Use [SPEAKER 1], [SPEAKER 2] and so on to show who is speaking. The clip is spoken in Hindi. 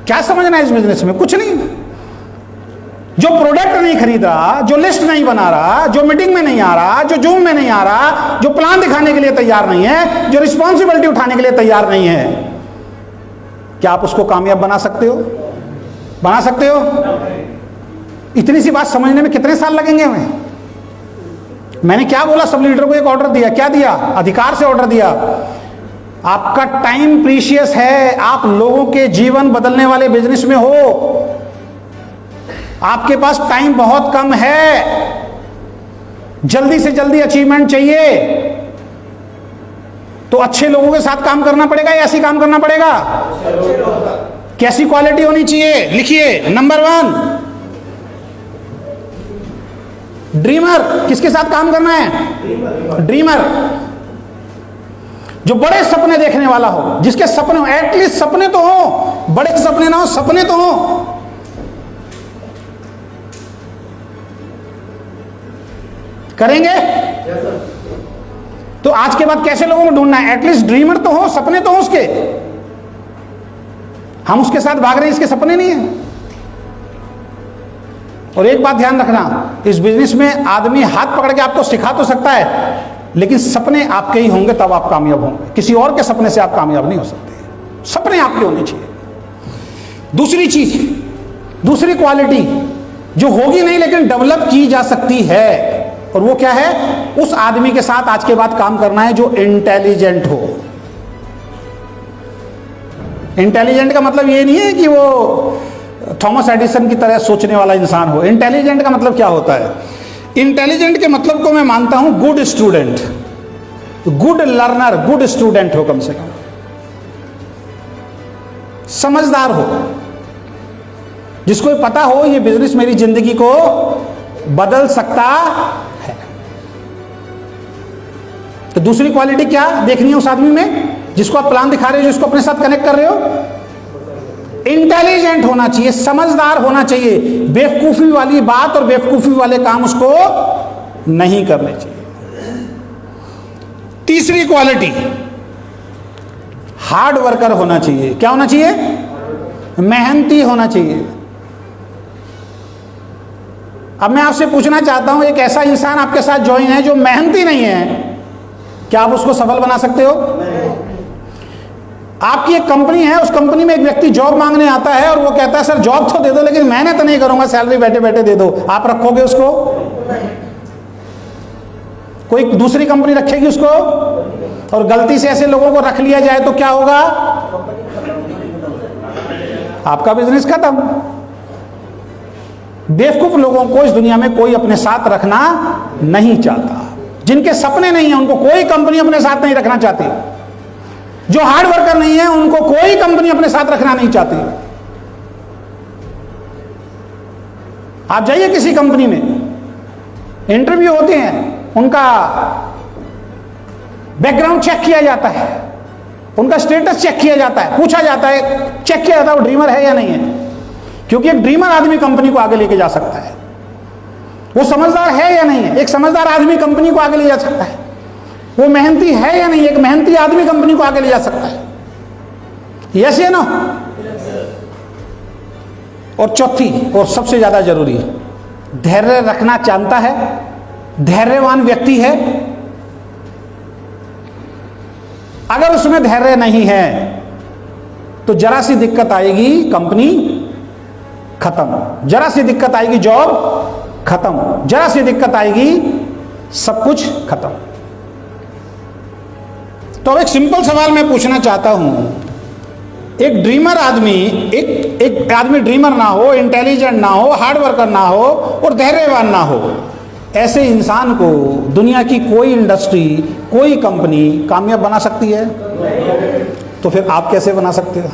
[SPEAKER 1] क्या समझना है इस बिजनेस में? कुछ नहीं। जो प्रोडक्ट नहीं खरीद रहा, जो लिस्ट नहीं बना रहा, जो मीटिंग में नहीं आ रहा, जो जूम में नहीं आ रहा, जो प्लान दिखाने के लिए तैयार नहीं है, जो रिस्पॉन्सिबिलिटी उठाने के लिए तैयार नहीं है, क्या आप उसको कामयाब बना सकते हो? बना सकते हो? इतनी सी बात समझने में कितने साल लगेंगे हमें? मैंने क्या बोला? सब लीडर को एक ऑर्डर दिया। क्या दिया? अधिकार से ऑर्डर दिया। आपका टाइम प्रीशियस है, आप लोगों के जीवन बदलने वाले बिजनेस में हो, आपके पास टाइम बहुत कम है, जल्दी से जल्दी अचीवमेंट चाहिए, तो अच्छे लोगों के साथ काम करना पड़ेगा या ऐसे काम करना पड़ेगा? कैसी क्वालिटी होनी चाहिए? लिखिए, नंबर 1 ड्रीमर। किसके साथ काम करना है? ड्रीमर, जो बड़े सपने देखने वाला हो, जिसके सपने हो, एटलीस्ट सपने तो हो, बड़े सपने ना हो, सपने तो हो। करेंगे? तो आज के बाद कैसे लोगों को ढूंढना है? एटलीस्ट ड्रीमर तो हो, सपने तो हो उसके। हम उसके साथ भाग रहे हैं, इसके सपने नहीं है। और एक बात ध्यान रखना, इस बिजनेस में आदमी हाथ पकड़ के आपको सिखा तो सकता है, लेकिन सपने आपके ही होंगे तब आप कामयाब होंगे। किसी और के सपने से आप कामयाब नहीं हो सकते। सपने आपके होने चाहिए। दूसरी चीज, दूसरी क्वालिटी जो होगी नहीं लेकिन डेवलप की जा सकती है, और वो क्या है? उस आदमी के साथ आज के बाद काम करना है जो इंटेलिजेंट हो। इंटेलिजेंट का मतलब ये नहीं है कि वो थॉमस एडिसन की तरह सोचने वाला इंसान हो। इंटेलिजेंट का मतलब क्या होता है? इंटेलिजेंट के मतलब को मैं मानता हूं good student, good learner, good student हो, कम से कम समझदार हो, जिसको ये पता हो ये बिजनेस मेरी जिंदगी को बदल सकता है। तो दूसरी क्वालिटी क्या देखनी है उस आदमी में जिसको आप प्लान दिखा रहे हो, जिसको अपने साथ कनेक्ट कर रहे हो? इंटेलिजेंट होना चाहिए, समझदार होना चाहिए। बेवकूफी वाली बात और बेवकूफी वाले काम उसको नहीं करने चाहिए। तीसरी क्वालिटी, हार्ड वर्कर होना चाहिए। क्या होना चाहिए? मेहनती होना चाहिए। अब मैं आपसे पूछना चाहता हूं, एक ऐसा इंसान आपके साथ ज्वाइन है जो मेहनती नहीं है, क्या आप उसको सफल बना सकते हो? आपकी एक कंपनी है, उस कंपनी में एक व्यक्ति जॉब मांगने आता है और वो कहता है सर जॉब तो दे दो लेकिन मेहनत नहीं करूंगा, सैलरी बैठे बैठे दे दो। आप रखोगे उसको? कोई दूसरी कंपनी रखेगी उसको? और गलती से ऐसे लोगों को रख लिया जाए तो क्या होगा? आपका बिजनेस खत्म। बेवकूफ लोगों को इस दुनिया में कोई अपने साथ रखना नहीं चाहता। जिनके सपने नहीं है उनको कोई कंपनी अपने साथ नहीं रखना चाहती। जो हार्ड वर्कर नहीं है उनको कोई कंपनी अपने साथ रखना नहीं चाहती। आप जाइए किसी कंपनी में, इंटरव्यू होते हैं, उनका बैकग्राउंड चेक किया जाता है, उनका स्टेटस चेक किया जाता है, पूछा जाता है, चेक किया जाता है वो ड्रीमर है या नहीं है। क्योंकि एक ड्रीमर आदमी कंपनी को आगे लेके जा सकता है। वो समझदार है या नहीं है? एक समझदार आदमी कंपनी को आगे ले जा सकता है। वो मेहनती है या नहीं? एक मेहनती आदमी कंपनी को आगे ले जा सकता है। यस या नो? और चौथी और सबसे ज्यादा जरूरी, धैर्य रखना जानता है, धैर्यवान व्यक्ति है। अगर उसमें धैर्य नहीं है तो जरा सी दिक्कत आएगी, कंपनी खत्म। जरा सी दिक्कत आएगी, जॉब खत्म। जरा सी दिक्कत आएगी, सब कुछ खत्म। तो अब एक सिंपल सवाल मैं पूछना चाहता हूं, एक ड्रीमर आदमी, एक आदमी ड्रीमर ना हो, इंटेलिजेंट ना हो, हार्ड वर्कर ना हो और धैर्यवान ना हो, ऐसे इंसान को दुनिया की कोई इंडस्ट्री, कोई कंपनी कामयाब बना सकती है? तो फिर आप कैसे बना सकते हो?